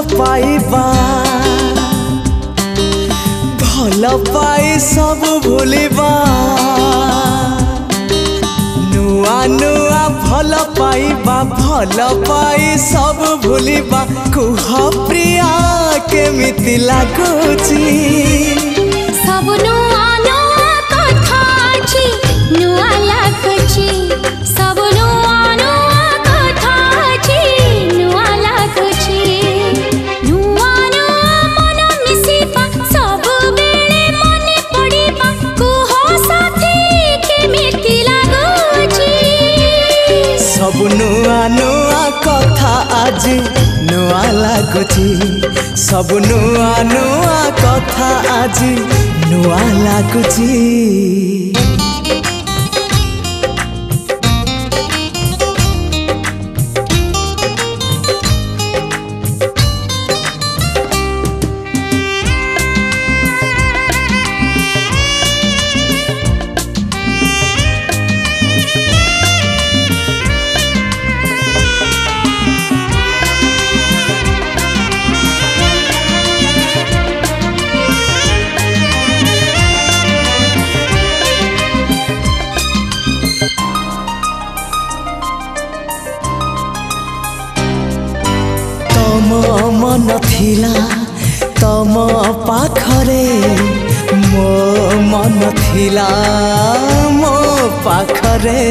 पाइबा भल पाई सब भूलिबा नुआ नुआ भल पाइबा भल पाई सब भूलिबा कुह प्रिया केमिति लागुची सब नुआ नुआ कथा अछि नुआ लागुची सब नुआ नुआ कथा अछि नुआ लागुची नुआ नुआ मन मिसिबा सब बेले मने पड़िबा कुह साथी केमिति लागुची सब नुआ नुआ कथा आज नुआ लागुची सब नुआ नुआ कथा आज नुआ लागुची। मन थिला तम पाखरे मो मन थिला मो पाखरे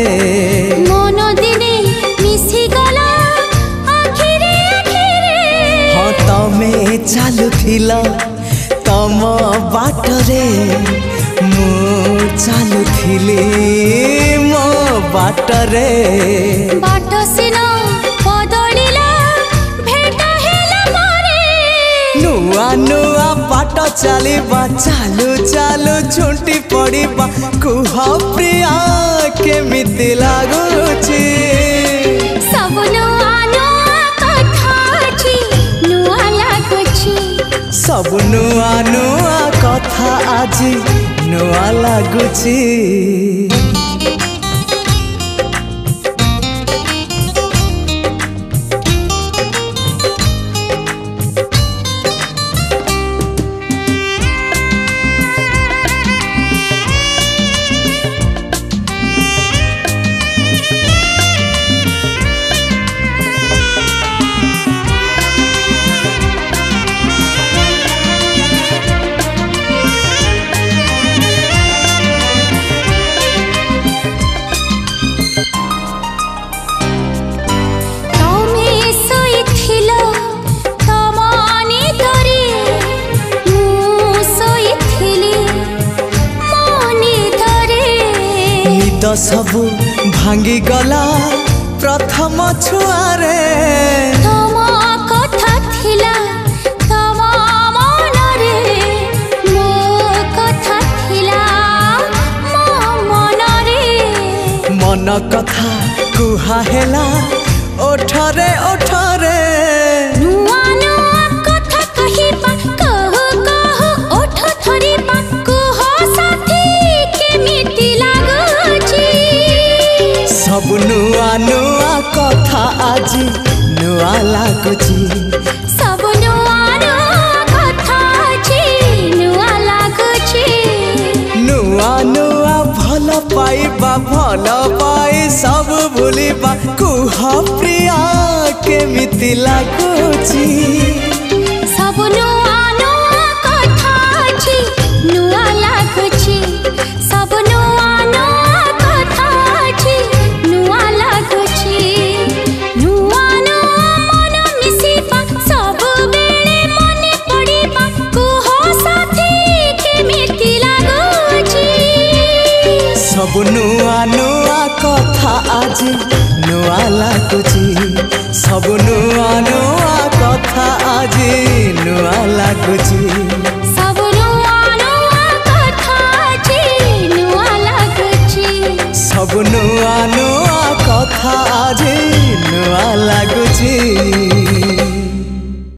मन दिने मिसी गला आखिरे आखिरे हाँ तमे चालुथिला तम बाटरे मो चालुथिली मो बाटरे बाट सिना बदलिला भेटा हेला मारे नुआ नुआ बाट चलिबा चालू चालू झुंटी पड़िबा कुह प्रिया केमिति लागुची सब नुआ नुआ कथा अछि नुआ लागुची सब नुआ नुआ कथा आज नुआ लागुची। तो सबू भांगी गला प्रथम छुआरे तम कथा थिला तम मन रे मो कथा थिला मो मन रे मन कथा कुहा हेला ओठरे ओठरे नुआ नुआ कथा कहिबा कहु कहु ओठ थरिबा कुह साथी केमिति लागुची सब नुआ नुआ कथा आज नुआ लागुची सब नुआ नुआ कथा अछि नुआ लागुची नुआ नुआ भल पाइबा भल पाई सब भूलिबा कुह प्रिया केमिति लागुची सब नुआ नुआ कथा अछि नुआ लागुची सब नुआ नुआ कथा अछि नुआ लागुची नुआ नुआ मन मिसिबा सब बेले मने पड़िबा कुह साथी केमिति लागुची सब नुआ नुआ कथा आज नुआ लागुची सब नुआ नुआ कथा आज नुआ लागुची।